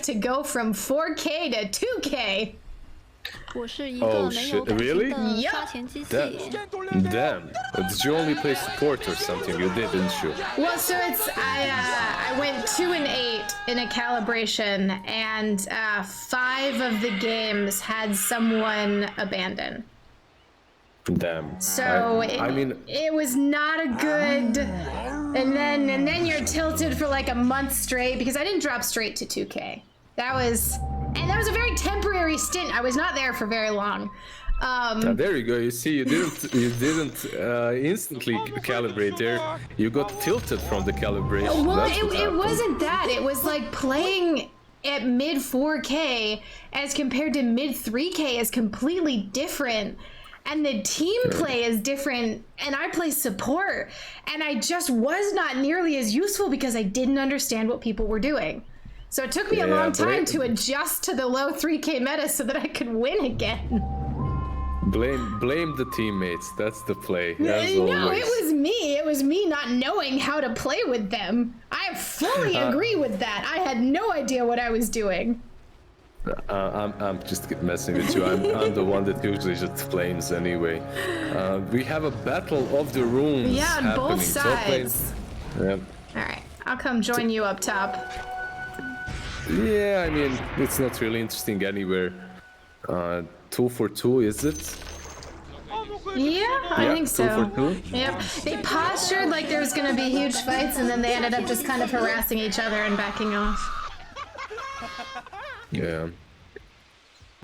to go from 4K to 2K. Oh shit, really? Damn. Did you only play support or something? You did, didn't you? Well, so it's I went 2 and 8 in a calibration, and 5 of the games had someone abandon. Damn. So I mean, it was not a good. And then you're tilted for like a month straight because I didn't drop straight to 2K. That was a very temporary stint. I was not there for very long. There you go. You see, you didn't instantly calibrate there. You got tilted from the calibration. Well, it wasn't that. It was like playing at mid 4K as compared to mid 3K is completely different. And the team play is different, and I play support, and I just was not nearly as useful because I didn't understand what people were doing. So it took me a long time to adjust to the low 3K meta so that I could win again. Blame the teammates. That's the play. No, always. it was me. It was me not knowing how to play with them. I fully agree with that. I had no idea what I was doing. I'm just messing with you. I'm the one that usually just flames anyway. We have a battle of the rooms. Yeah, on happening. both sides. Yep. All right, I'll come join you up top. Yeah, I mean, it's not really interesting anywhere. 2 for 2, is it? Yeah, I think so. 2 for 2? Yep. They postured like there was going to be huge fights, and then they ended up just kind of harassing each other and backing off. Yeah.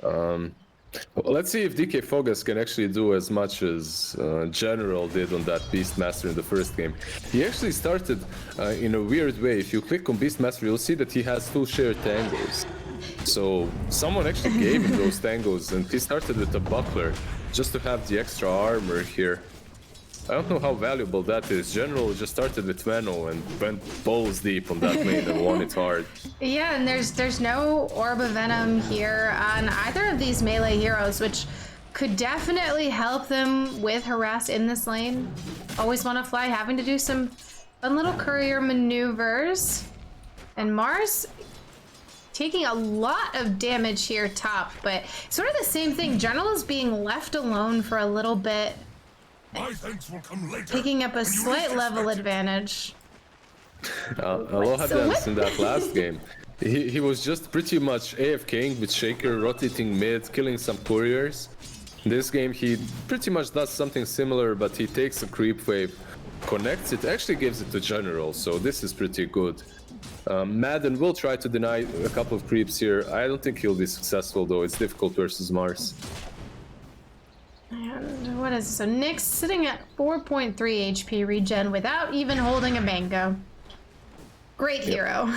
Well, let's see if DK Fogas can actually do as much as General did on that Beastmaster in the first game. He actually started in a weird way. If you click on Beastmaster, you'll see that he has 2 shared tangos. So someone actually gave him those tangos, and he started with a buckler just to have the extra armor here. I don't know how valuable that is. General just started with Veno and went balls deep on that lane and won it hard. Yeah, and there's no Orb of Venom here on either of these melee heroes, which could definitely help them with harass in this lane. Always want to fly, having to do some fun little courier maneuvers. And Mars taking a lot of damage here top, but sort of the same thing. General is being left alone for a little bit. Picking up a slight level advantage. Aloha Dance in that last game. He was just pretty much AFKing with Shaker, rotating mid, killing some couriers. This game he pretty much does something similar, but he takes a creep wave, connects it, actually gives it to General, so this is pretty good. Madden will try to deny a couple of creeps here. I don't think he'll be successful though, it's difficult versus Mars. And what is this? So Nyx sitting at 4.3 HP regen without even holding a mango. Great hero.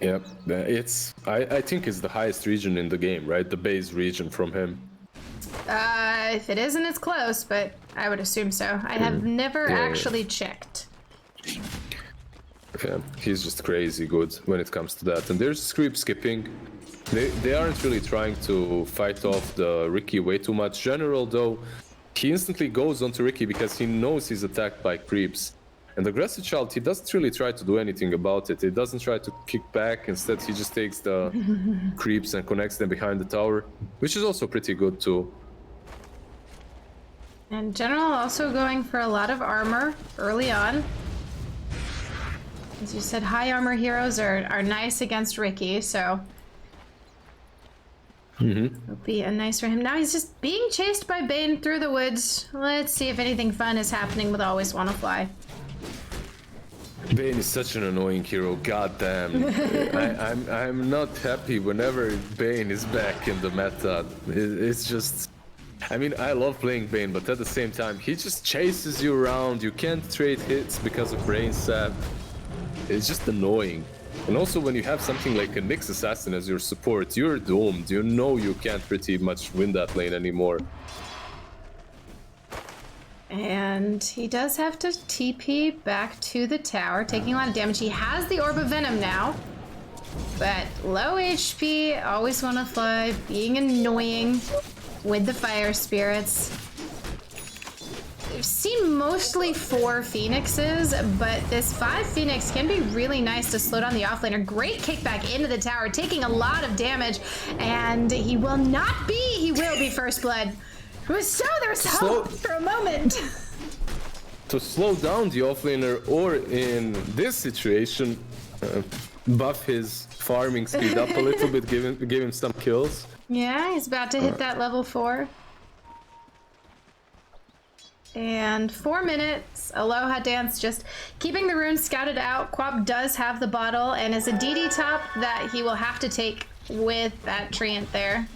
Yep, I think it's the highest region in the game, right? The base region from him. If it isn't, it's close, but I would assume so. I have never actually checked. Yeah, he's just crazy good when it comes to that. And there's creep skipping. They aren't really trying to fight off the Ricky way too much. General, though, he instantly goes onto Ricky because he knows he's attacked by creeps. And the Aggressive Child, he doesn't really try to do anything about it. He doesn't try to kick back. Instead, he just takes the creeps and connects them behind the tower, which is also pretty good, too. And General also going for a lot of armor early on. As you said, high armor heroes are nice against Ricky, so... It'll be a nice for him. Now he's just being chased by Bane through the woods. Let's see if anything fun is happening with Always Wanna Fly. Bane is such an annoying hero, goddamn. I'm not happy whenever Bane is back in the meta. It's just... I mean, I love playing Bane, but at the same time, he just chases you around. You can't trade hits because of brain sap. It's just annoying. And also when you have something like a Nyx Assassin as your support, you're doomed. You know you can't pretty much win that lane anymore. And he does have to TP back to the tower, taking a lot of damage. He has the Orb of Venom now, but low HP, Always Wanna Fly, being annoying with the fire spirits. seen mostly 4 Phoenixes, but this 5 Phoenix can be really nice to slow down the offlaner. Great kickback into the tower, taking a lot of damage, and he will not be, he will be first blood. There was hope for a moment. To slow down the offlaner, or in this situation, buff his farming speed up a little bit, give him some kills. Yeah, he's about to hit that level 4. And 4 minutes. Aloha Dance just keeping the runes scouted out. Quap does have the bottle and is a DD top that he will have to take with that treant there.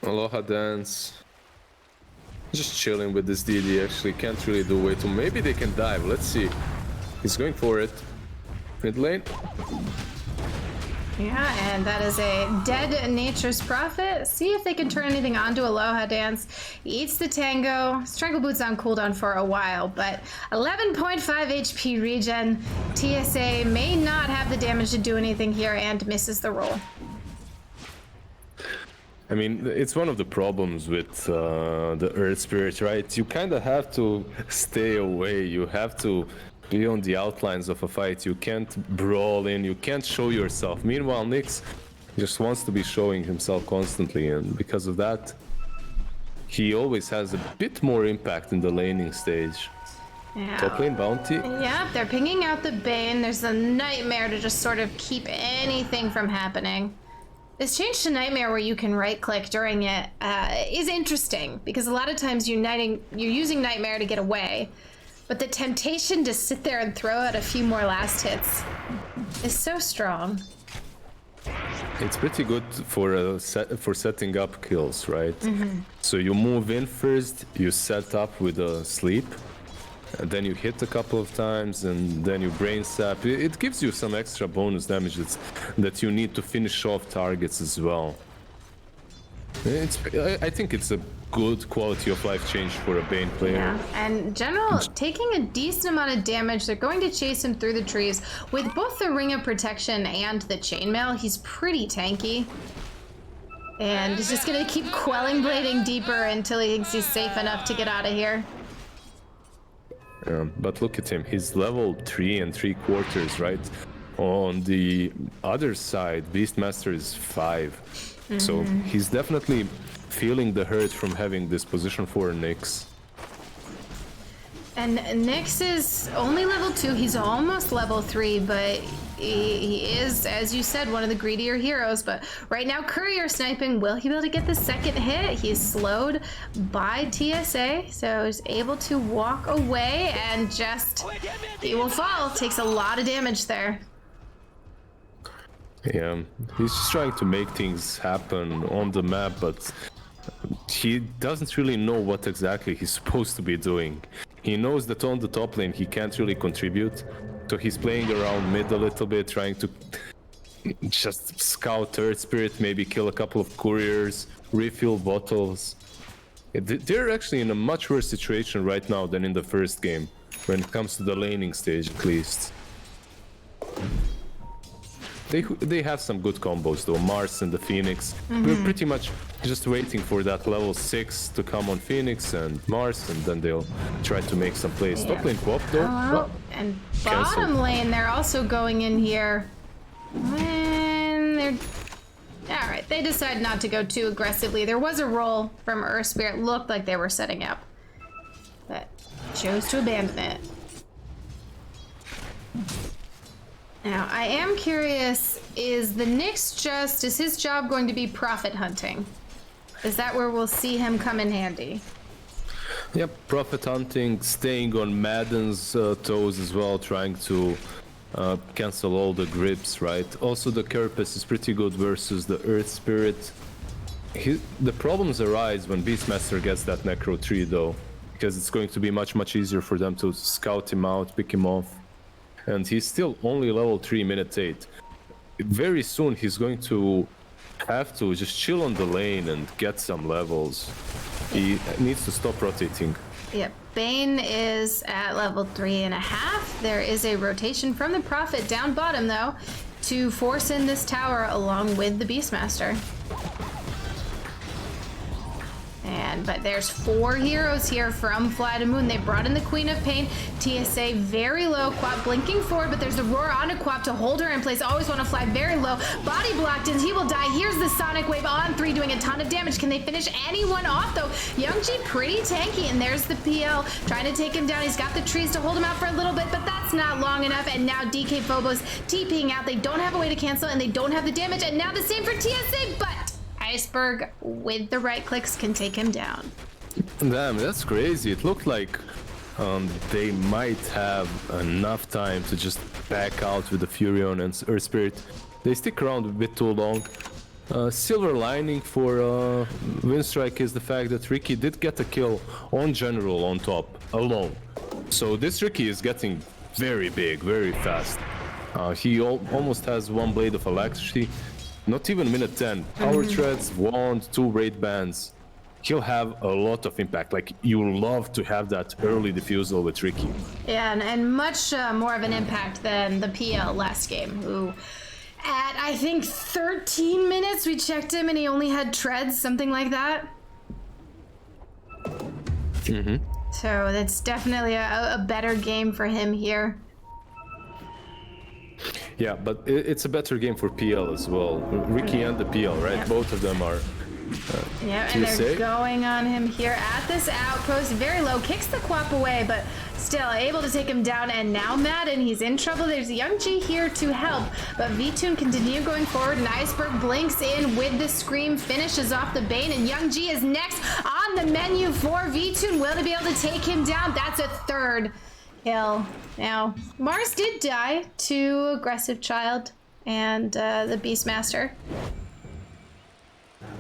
Aloha Dance. Just chilling with this DD, actually. Can't really do way too. Maybe they can dive. Let's see. He's going for it. Mid lane. Yeah, and that is a dead Nature's Prophet. See if they can turn anything onto Aloha Dance. He eats the Tango. Strangle Boots on cooldown for a while, but 11.5 HP regen. TSA may not have the damage to do anything here and misses the roll. I mean, it's one of the problems with the Earth Spirit, right? You kind of have to stay away. You have to be on the outlines of a fight. You can't brawl in, you can't show yourself. Meanwhile, Nyx just wants to be showing himself constantly, and because of that, he always has a bit more impact in the laning stage. Yeah. Top lane bounty. Yeah, they're pinging out the Bane. There's a Nightmare to just sort of keep anything from happening. This change to Nightmare where you can right-click during it is interesting, because a lot of times you're using Nightmare to get away. But the temptation to sit there and throw out a few more last hits is so strong. It's pretty good for setting up kills, right? So you move in first, you set up with a sleep, and then you hit a couple of times, and then you brain sap. It gives you some extra bonus damage that you need to finish off targets as well. I think it's a good quality of life change for a Bane player. Yeah, and General taking a decent amount of damage. They're going to chase him through the trees. With both the Ring of Protection and the Chainmail, he's pretty tanky. And he's just gonna keep quelling blading deeper until he thinks he's safe enough to get out of here. But look at him, he's level 3 3/4, right? On the other side, Beastmaster is 5. So he's definitely feeling the hurt from having this position for Nyx. And Nyx is only level 2. He's almost level 3, but he is, as you said, one of the greedier heroes. But right now, courier sniping. Will he be able to get the second hit? He's slowed by TSA, so he's able to walk away and just, he will fall. Takes a lot of damage there. Yeah, he's just trying to make things happen on the map, but he doesn't really know what exactly he's supposed to be doing. He knows that on the top lane he can't really contribute, so he's playing around mid a little bit, trying to just scout Earth Spirit, maybe kill a couple of couriers, refill bottles. They're actually in a much worse situation right now than in the first game, when it comes to the laning stage at least. They have some good combos though, Mars and the Phoenix. We're pretty much just waiting for that level 6 to come on Phoenix and Mars, and then they'll try to make some plays. Yeah. Top lane co-op though. Oh, and bottom lane, they're also going in here. And they're... Alright, they decided not to go too aggressively. There was a roll from Earth Spirit, looked like they were setting up, but chose to abandon it. Now, I am curious, is his job going to be profit hunting? Is that where we'll see him come in handy? Yep, profit hunting, staying on Madden's toes as well, trying to cancel all the grips, right? Also, the Carapace is pretty good versus the Earth Spirit. The problems arise when Beastmaster gets that Necro 3 though, because it's going to be much easier for them to scout him out, pick him off. And he's still only level 3, minute 8. Very soon he's going to have to just chill on the lane and get some levels. He needs to stop rotating. Yep, Bane is at level 3.5. There is a rotation from the Prophet down bottom though to force in this tower along with the Beastmaster. but there's 4 heroes here from FlyToMoon. They brought in the Queen of Pain. TSA very low. Quap blinking forward, but there's the roar onto Quap to hold her in place. Always want to fly very low. Body blocked in. He will die. Here's the Sonic Wave on 3 doing a ton of damage. Can they finish anyone off though? Youngji pretty tanky, and there's the PL trying to take him down. He's got the trees to hold him out for a little bit, but that's not long enough. And now DK Phobos TPing out. They don't have a way to cancel, and they don't have the damage. And now the same for TSA, but Iceberg with the right clicks can take him down. Damn, that's crazy. It looked like they might have enough time to just back out with the Furion and Earth Spirit. They stick around a bit too long. Silver lining for Winstrike is the fact that Ricky did get a kill on General on top, alone. So this Ricky is getting very big, very fast. He almost has 1 blade of electricity. Not even minute 10. Power treads, wand, 2 raid bands. He'll have a lot of impact. Like, you love to have that early defusal with Ricky. Yeah, and much more of an impact than the PL last game, who at, I think, 13 minutes we checked him and he only had treads, something like that. So that's definitely a better game for him here. Yeah, but it's a better game for PL as well. Ricky and the PL, right? Yep. Both of them are. Yeah, and they're going on him here at this outpost. Very low, kicks the Quap away, but still able to take him down. And now Madden, he's in trouble. There's Youngji here to help, but VTune continue going forward. And Iceberg blinks in with the Scream, finishes off the Bane, and Youngji is next on the menu for VTune. Will they be able to take him down? That's a 3rd kill. Now, Mars did die to Aggressive Child and the Beastmaster.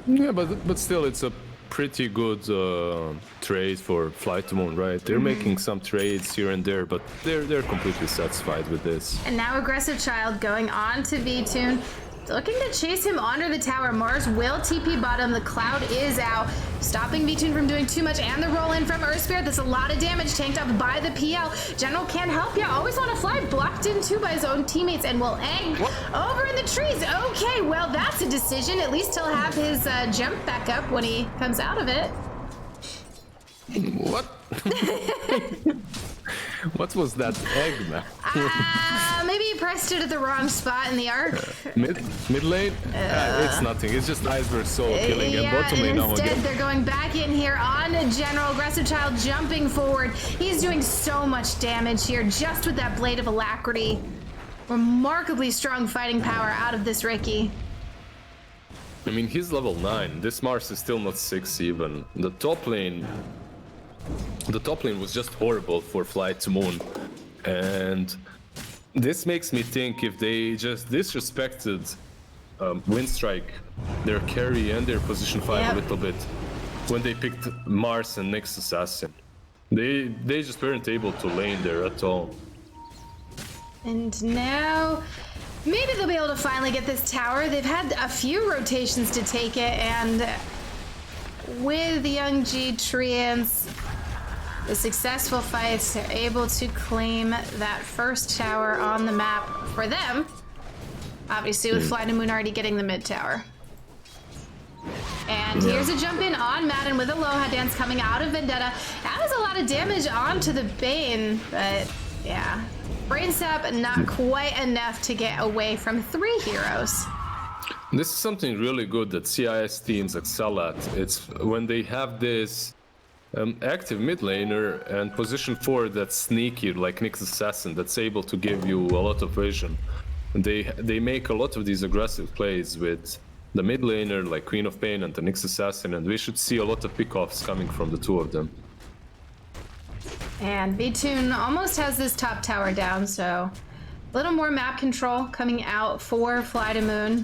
Yeah, but still, it's a pretty good trade for FlyToMoon, right? They're making some trades here and there, but they're completely satisfied with this. And now Aggressive Child going on to VTune. Looking to chase him under the tower. Mars will TP bottom. The Cloud is out, stopping VTune from doing too much. And the roll in from Earth Spirit. That's a lot of damage tanked up by the PL. General can't help ya. Always want to fly. Blocked in too by his own teammates and will egg over in the trees. Okay, well, that's a decision. At least he'll have his jump back up when he comes out of it. What? What was that egg, man? Maybe he pressed it at the wrong spot in the arc. Mid lane? It's nothing. It's just Iceberg Soul killing and bottom lane now instead again. they're going back in here on General. Aggressive Child jumping forward. He's doing so much damage here just with that Blade of Alacrity. Remarkably strong fighting power out of this Ricky. I mean, he's level 9. This Mars is still not 6 even. The top lane was just horrible for FlyToMoon. And this makes me think if they just disrespected Winstrike, their carry and their position 5 a little bit when they picked Mars and Nyx Assassin. They just weren't able to lane there at all. And now maybe they'll be able to finally get this tower. They've had a few rotations to take it, and with the Youngji Treants, the successful fights are able to claim that first tower on the map for them. Obviously with FlyToMoon already getting the mid tower. And here's a jump in on Madden with Aloha Dance coming out of Vendetta. That was a lot of damage onto the Bane, but yeah. Brain Sap not quite enough to get away from 3 heroes. This is something really good that CIS teams excel at. It's when they have this active mid laner and position 4 that's sneaky, like Nyx Assassin, that's able to give you a lot of vision. They make a lot of these aggressive plays with the mid laner, like Queen of Pain and the Nyx Assassin, and we should see a lot of pickoffs coming from the 2 of them. And VTune almost has this top tower down, so a little more map control coming out for FlyToMoon.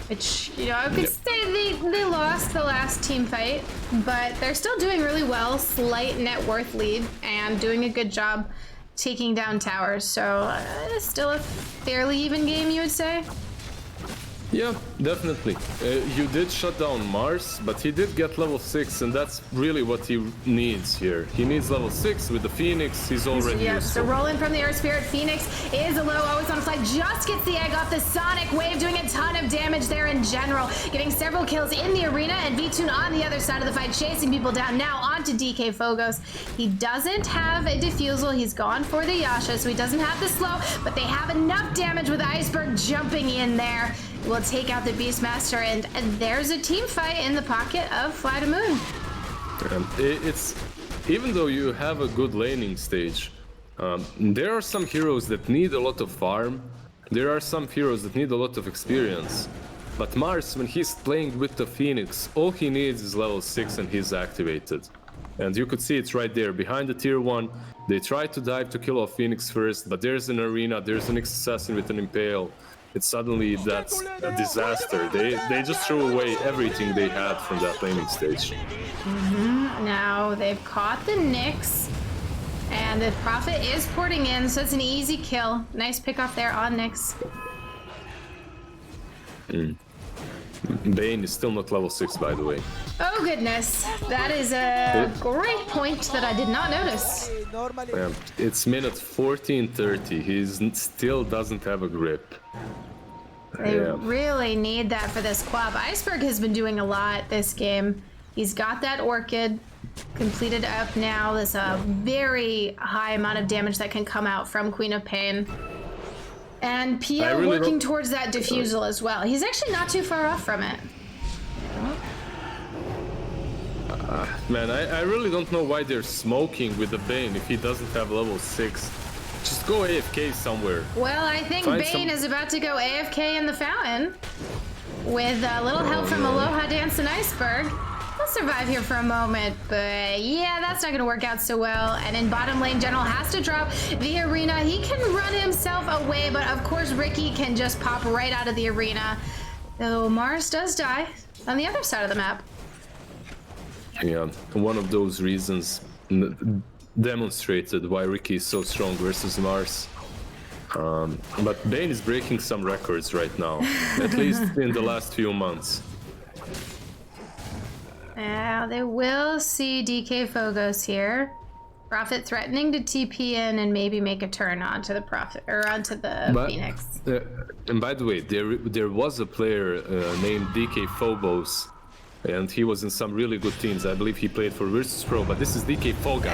Which, you know, I could say they lost the last team fight, but they're still doing really well. Slight net worth lead and doing a good job taking down towers. So still a fairly even game, you would say? Yeah, definitely. You did shut down Mars, but he did get level 6, and that's really what he needs here. He needs level 6 with the Phoenix. He's already Yeah, useful. so rolling from the Earth Spirit. Phoenix is low, always on fly. Just gets the egg off the Sonic Wave, doing a ton of damage there in general. Getting several kills in the arena, and VTune on the other side of the fight, chasing people down. Now onto DK Phogos. He doesn't have a defusal. He's gone for the Yasha, so he doesn't have the slow, but they have enough damage with Iceberg jumping in there. Will take out the Beastmaster, and there's a team fight in the pocket of FlyToMoon. It's even though you have a good laning stage, there are some heroes that need a lot of farm. There are some heroes that need a lot of experience. But Mars, when he's playing with the Phoenix, all he needs is level 6 and he's activated. And you could see it's right there behind the tier 1. They try to dive to kill off Phoenix first, but there's an arena, there's an assassin with an Impale. It's suddenly that's a disaster. They just threw away everything they had from that laning stage. Now they've caught the Nyx, and the Prophet is porting in, so it's an easy kill. Nice pick off there on Nyx. Bane is still not level 6, by the way. Oh goodness, that is a great point that I did not notice. It's minute 14:30. He still doesn't have a grip. They really need that for this quab. Iceberg has been doing a lot this game. He's got that Orchid completed up now. There's a very high amount of damage that can come out from Queen of Pain. And Pia really working towards that defusal as well. He's actually not too far off from it. Man, I really don't know why they're smoking with the Bane if he doesn't have level 6. Just go AFK somewhere. Well, I think Bane is about to go AFK in the fountain with a little help from Aloha Dance and Iceberg. He'll survive here for a moment, but yeah, that's not gonna work out so well. And in bottom lane, General has to drop the arena. He can run himself away, but of course Ricky can just pop right out of the arena. Though Mars does die on the other side of the map. Yeah, one of those reasons demonstrated why Ricky is so strong versus Mars. But Bane is breaking some records right now, at least in the last few months. Now they will see DK Phogos here. Prophet threatening to TP in and maybe make a turn onto the Prophet or onto the Phoenix. And by the way, there was a player named DK Phobos, and he was in some really good teams. I believe he played for Virtus Pro, but this is DK Phogos.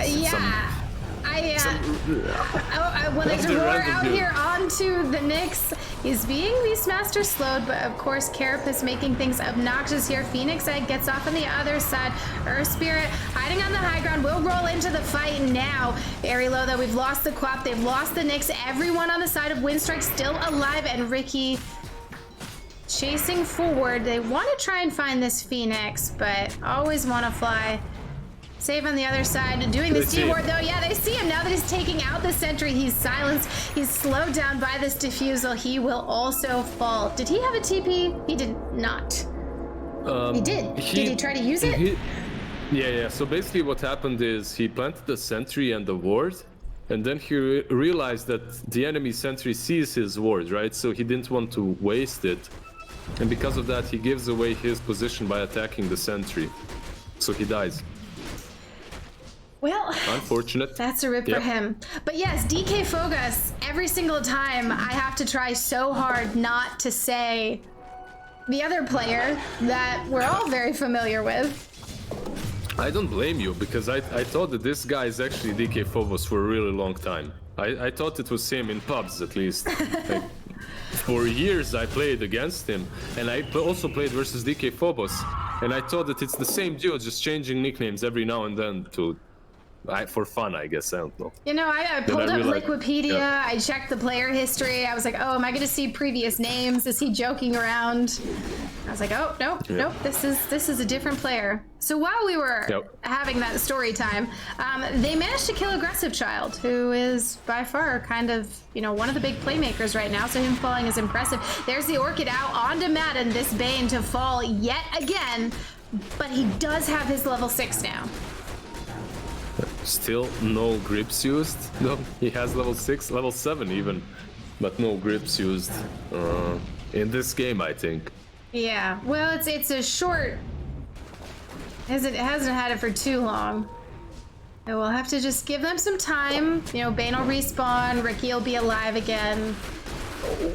I wanted to roar out here onto the Nyx. He's being Beastmaster slowed, but of course Carapace making things obnoxious here. Phoenix Egg gets off on the other side. Earth Spirit hiding on the high ground will roll into the fight now. Very low though, we've lost the Quap, they've lost the Nyx. Everyone on the side of Winstrike still alive, and Ricky chasing forward. They want to try and find this Phoenix, but always want to fly. Save on the other side, doing this D-ward though. Yeah, they see him now that he's taking out the sentry. He's silenced. He's slowed down by this defusal. He will also fall. Did he have a TP? He did not. He did. Did he try to use it? Yeah. So basically what happened is he planted the sentry and the ward, and then he realized that the enemy sentry sees his ward, right? So he didn't want to waste it. And because of that, he gives away his position by attacking the sentry. So he dies. Well, unfortunate. That's a rip for him. But yes, DK Phogos, every single time I have to try so hard not to say the other player that we're all very familiar with. I don't blame you, because I thought that this guy is actually DK Phobos for a really long time. I thought it was him in pubs, at least. Like, for years I played against him, and I also played versus DK Phobos, and I thought that it's the same duo, just changing nicknames every now and then to... for fun, I guess. I don't know. You know, I pulled up Wikipedia. I checked the player history. I was like, oh, am I going to see previous names? Is he joking around? I was like, oh, nope. This is a different player. So while we were having that story time, they managed to kill Aggressive Child, who is by far kind of, you know, one of the big playmakers right now. So him falling is impressive. There's the Orchid out onto Madden, this Bane to fall yet again, but he does have his level 6 now. Still no grips used. No, he has level 6, level 7 even, but no grips used. in this game, I think. Yeah, well, it's a short. It hasn't had it for too long. And we'll have to just give them some time. You know, Bane will respawn, Ricky will be alive again.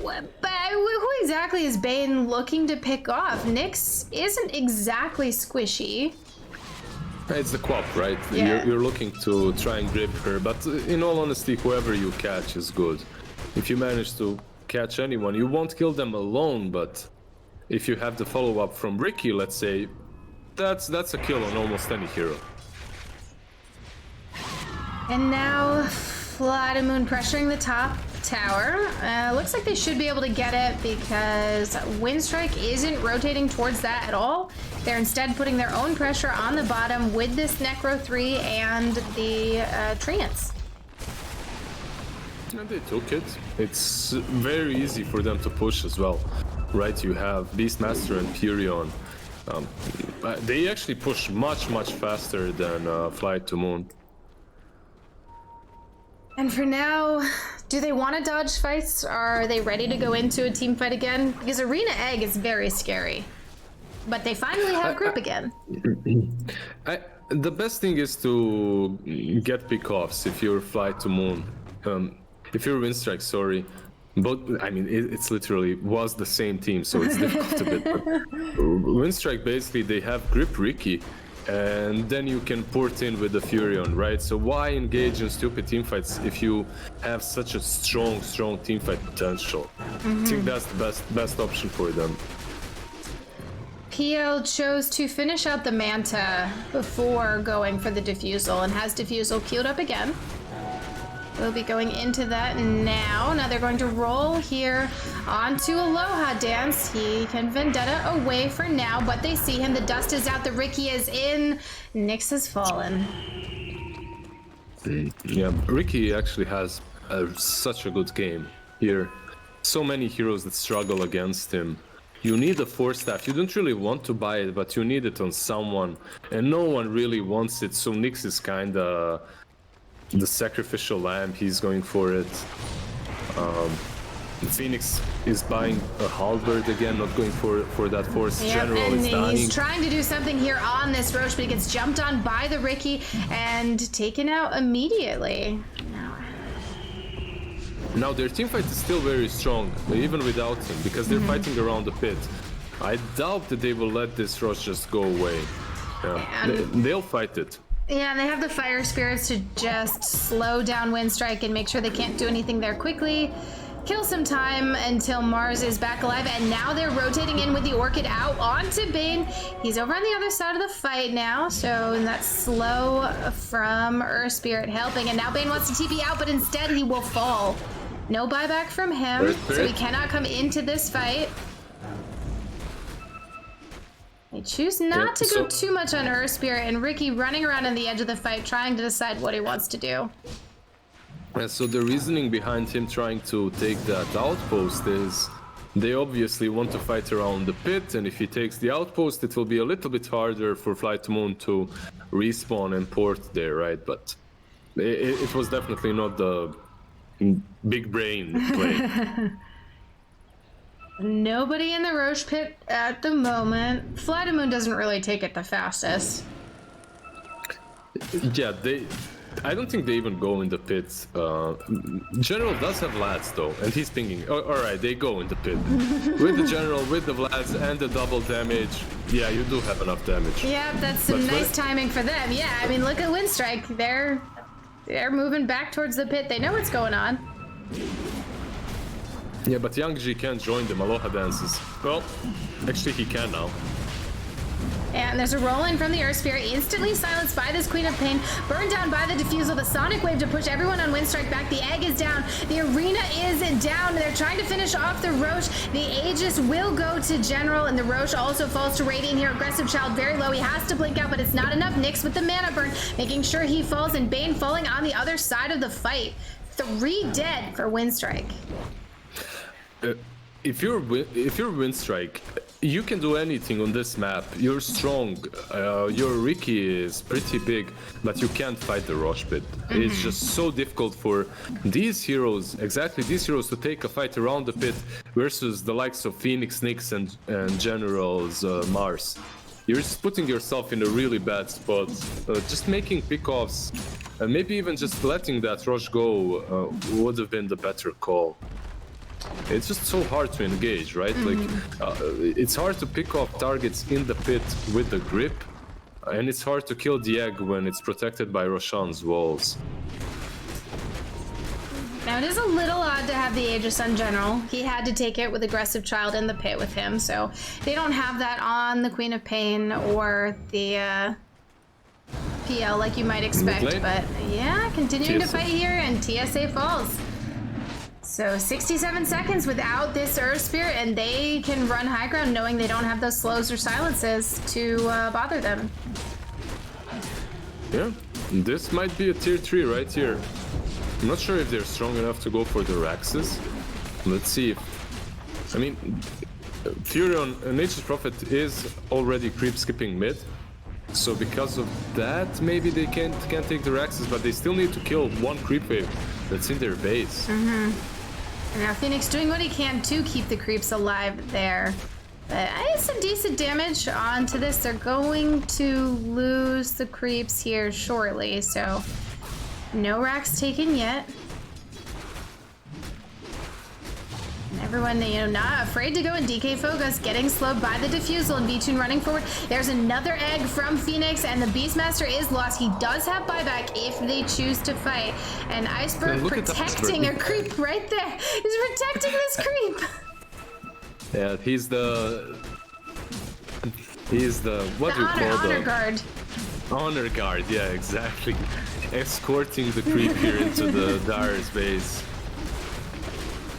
But who exactly is Bane looking to pick off? Nyx isn't exactly squishy. It's the quap, right? Yeah. You're looking to try and grip her, but in all honesty, whoever you catch is good. If you manage to catch anyone, you won't kill them alone, but if you have the follow-up from Ricky, let's say, that's a kill on almost any hero. And now, FlyToMoon pressuring the top tower. Looks like they should be able to get it because Winstrike isn't rotating towards that at all. They're instead putting their own pressure on the bottom with this Necro 3 and the Treants. And they took it. It's very easy for them to push as well, right? You have Beastmaster and Furion. They actually push much faster than FlyToMoon. And for now, do they want to dodge fights? Are they ready to go into a team fight again? Because Arena Egg is very scary. But they finally have group again. The best thing is to get pick-offs if you're FlyToMoon. If you're Winstrike, sorry. But, I mean, it's literally was the same team, so it's difficult a bit. But Winstrike, basically, they have grip Ricky. And then you can port in with the Furion, right? So why engage in stupid teamfights if you have such a strong teamfight potential? I think that's the best option for them. PL chose to finish out the Manta before going for the Diffusal and has Diffusal queued up again. We'll be going into that now. Now they're going to roll here onto Aloha Dance. He can Vendetta away for now, but they see him. The dust is out. The Ricky is in. Nyx has fallen. Yeah, Ricky actually has such a good game here. So many heroes that struggle against him. You need a 4-staff. You don't really want to buy it, but you need it on someone. And no one really wants it, so Nyx is kinda the sacrificial lamb. He's going for it. Phoenix is buying a halberd again, not going for that force. Yep, General and is dying. he's trying to do something here on this Roche, but he gets jumped on by the Ricky and taken out immediately. Now their teamfight is still very strong, even without him, because they're fighting around the pit. I doubt that they will let this Roche just go away. Yeah, they'll fight it. Yeah, and they have the Fire Spirits to just slow down Winstrike and make sure they can't do anything there quickly. Kill some time until Mars is back alive, and now they're rotating in with the Orchid out onto Bane. He's over on the other side of the fight now, so that's slow from Earth Spirit helping, and now Bane wants to TP out, but instead he will fall. No buyback from him, so he cannot come into this fight. They choose not to go too much on Earth Spirit, and Ricky running around on the edge of the fight trying to decide what he wants to do. So the reasoning behind him trying to take that outpost is they obviously want to fight around the pit, and if he takes the outpost, it will be a little bit harder for FlyToMoon to respawn and port there, right? But it was definitely not the big brain play. Nobody in the Roche pit at the moment. FlyToMoon doesn't really take it the fastest. Yeah, I don't think they even go in the pits. General does have Vlads though, and he's pinging. Oh, alright, they go in the pit. With the General, with the Vlads, and the double damage. Yeah, you do have enough damage. Yeah, that's some nice timing for them. Yeah, I mean, look at Winstrike. They're moving back towards the pit. They know what's going on. Yeah, but Young G can't join them. Aloha dances. Well, actually he can now. And there's a roll in from the Earth Spirit, instantly silenced by this Queen of Pain, burned down by the Diffusal, the Sonic Wave to push everyone on Winstrike back. The Egg is down, the Arena is down. They're trying to finish off the Roche. The Aegis will go to General, and the Roche also falls to Radiant here. Aggressive Child very low, he has to blink out, but it's not enough. Nyx with the mana burn, making sure he falls, and Bane falling on the other side of the fight. 3 dead for Winstrike. if you're Winstrike, you can do anything on this map. You're strong. Your Ricky is pretty big, but you can't fight the Rosh pit. It's just so difficult for these heroes, to take a fight around the pit versus the likes of Phoenix, Nyx, and Generals Mars. You're just putting yourself in a really bad spot. Just making pickoffs and maybe even just letting that Rosh go would have been the better call. It's just so hard to engage, right? Like, it's hard to pick off targets in the pit with the grip, and it's hard to kill the egg when it's protected by Roshan's walls. Now, it is a little odd to have the Aegis on General. He had to take it with Aggressive Child in the pit with him, so they don't have that on the Queen of Pain or the PL like you might expect. But yeah, continuing to fight here, and TSA falls. So 67 seconds without this Earth Spirit, and they can run high ground knowing they don't have those slows or silences to bother them. Yeah, this might be a tier 3 right here. I'm not sure if they're strong enough to go for the Raxes. Let's see if... I mean, Furion, Nature's Prophet is already creep skipping mid. So because of that, maybe they can't take the Raxes, but they still need to kill one creep wave that's in their base. And now Phoenix doing what he can to keep the creeps alive there. But some decent damage onto this. They're going to lose the creeps here shortly, so no racks taken yet. And everyone, not afraid to go in. DK Focus getting slowed by the defusal, and V-Tune running forward. There's another egg from Phoenix, and the Beastmaster is lost. He does have buyback if they choose to fight. And Iceberg protecting a creep right there. He's protecting this creep. Yeah, he's the what do you call the honor guard. Honor guard, yeah, exactly. Escorting the creep here into the Dyer's base.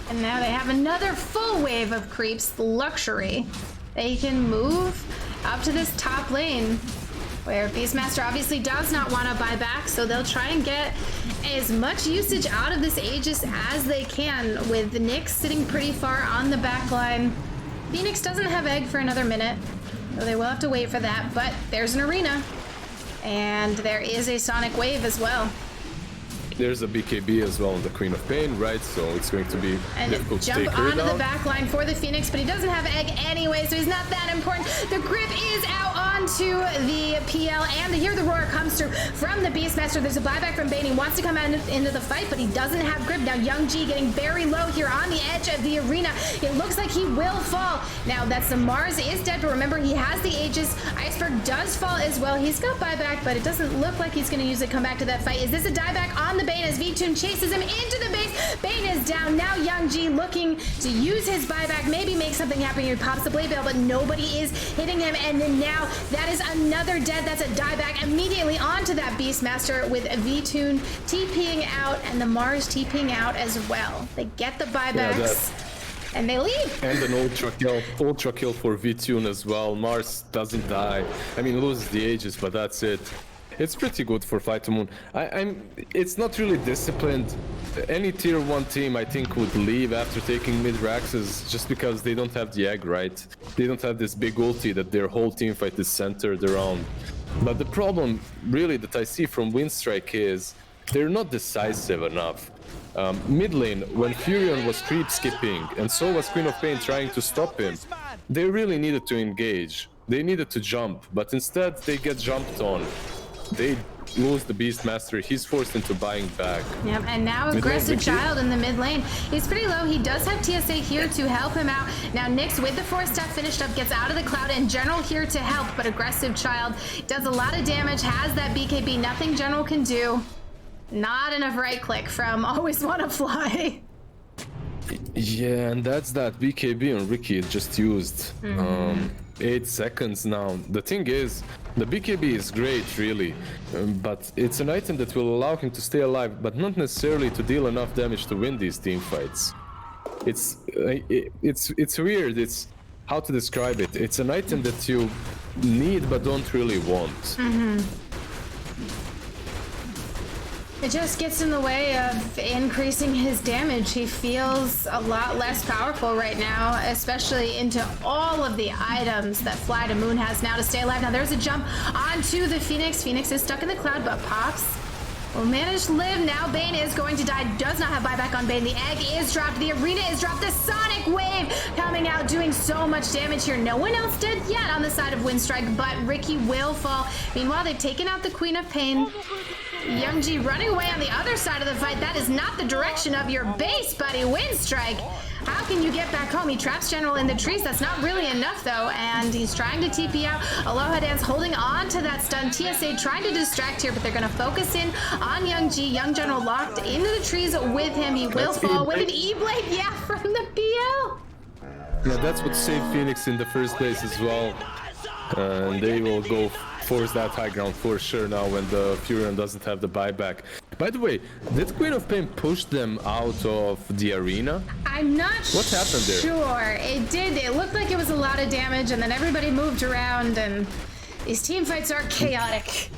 And now they have another full wave of creeps, the luxury. They can move up to this top lane, where Beastmaster obviously does not want to buy back, so they'll try and get as much usage out of this Aegis as they can, with Nyx sitting pretty far on the back line. Phoenix doesn't have egg for another minute, so they will have to wait for that, but there's an arena, and there is a sonic wave as well. There's a BKB as well on the Queen of Pain, right? So it's going to be difficult to take her down. Jump onto the back line for the Phoenix, but he doesn't have egg anyway, so he's not that important. The grip is out onto the PL, and here the roar comes through from the Beastmaster. There's a buyback from Bane. He wants to come out into the fight, but he doesn't have grip. Now Young G getting very low here on the edge of the arena. It looks like he will fall. Now that's the Mars is dead, but remember he has the Aegis. Iceberg does fall as well. He's got buyback, but it doesn't look like he's going to use it. Come back to that fight. Is this a dieback on the Bane as V-Tune chases him into the base? Bane is down. Now Young G looking to use his buyback, maybe make something happen here. Pops the blade bail, but nobody is hitting him. And then now that is another dead. That's a dieback immediately onto that Beastmaster, with V-Tune TPing out and the Mars TPing out as well. They get the buybacks. And they leave. And an ultra kill for V-Tune as well. Mars doesn't die. I mean, loses the Aegis, but that's it. It's pretty good for FlyToMoon. It's not really disciplined. Any tier 1 team, I think, would leave after taking mid-Raxes just because they don't have the egg, right? They don't have this big ulti that their whole team fight is centered around. But the problem, really, that I see from Winstrike is they're not decisive enough. Mid lane, when Furion was creep skipping, and so was Queen of Pain trying to stop him, they really needed to engage. They needed to jump, but instead they get jumped on. They lose the Beastmaster. He's forced into buying back. Yep, and now Aggressive Child in the mid lane. He's pretty low. He does have TSA here to help him out. Now Nyx with the 4-step finished up, gets out of the cloud, and General here to help, but Aggressive Child does a lot of damage, has that BKB. Nothing General can do. Not enough right click from Always Wanna Fly. Yeah, and that's that BKB on Ricky just used. 8 seconds now. The thing is, the BKB is great, really, but it's an item that will allow him to stay alive, but not necessarily to deal enough damage to win these team fights. It's weird. It's how to describe it. It's an item that you need but don't really want. It just gets in the way of increasing his damage. He feels a lot less powerful right now, especially into all of the items that FlyToMoon has now to stay alive. Now there's a jump onto the Phoenix. Phoenix is stuck in the cloud, but Pops will manage to live. Now Bane is going to die. Does not have buyback on Bane. The egg is dropped. The arena is dropped. The Sonic Wave coming out, doing so much damage here. No one else dead yet on the side of Winstrike, but Ricky will fall. Meanwhile, they've taken out the Queen of Pain. Youngji running away on the other side of the fight. That is not the direction of your base, buddy. Winstrike, how can you get back home? He traps General in the trees. That's not really enough, though, and he's trying to TP out. Aloha Dance holding on to that stun. TSA trying to distract here, but they're going to focus in on Youngji. Young General locked into the trees with him. He will fall with an E-Blade, yeah, from the PL. Yeah, that's what saved Phoenix in the first place as well. And they will go force that high ground for sure now when the Furion doesn't have the buyback. By the way, did Queen of Pain push them out of the arena? I'm not what happened there? Sure. It did. It looked like it was a lot of damage, and then everybody moved around, and these team fights are chaotic.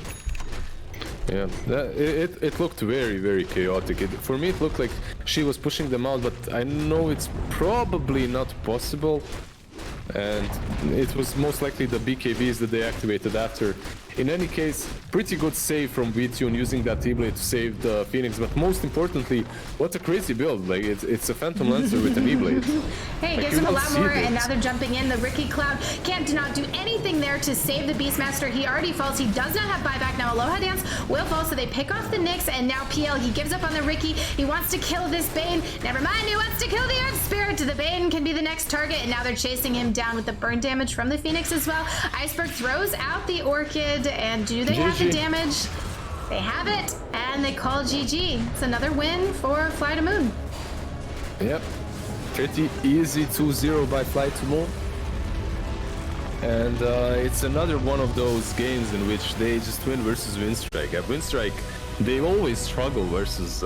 Yeah, it looked very, very chaotic. For me, it looked like she was pushing them out, but I know it's probably not possible. And it was most likely the BKBs that they activated after. In any case, pretty good save from VTune using that E-Blade to save the Phoenix, but most importantly, what a crazy build. Like, it's a Phantom Lancer with an E-Blade. Hey, it like, gives him a lot more, and now they're jumping in. The Ricky Cloud can't not do anything there to save the Beastmaster. He already falls. He does not have buyback. Now Aloha Dance will fall, so they pick off the Nyx, and now PL, he gives up on the Ricky. He wants to kill this Bane. Never mind, he wants to kill the Earth Spirit. The Bane can be the next target, and now they're chasing him down with the burn damage from the Phoenix as well. Iceberg throws out the Orchid, and do they have the damage? They have it, and they call GG. It's another win for FlyToMoon. Yep, pretty easy 2-0 by FlyToMoon. And it's another one of those games in which they just win versus Winstrike. At Winstrike, they always struggle versus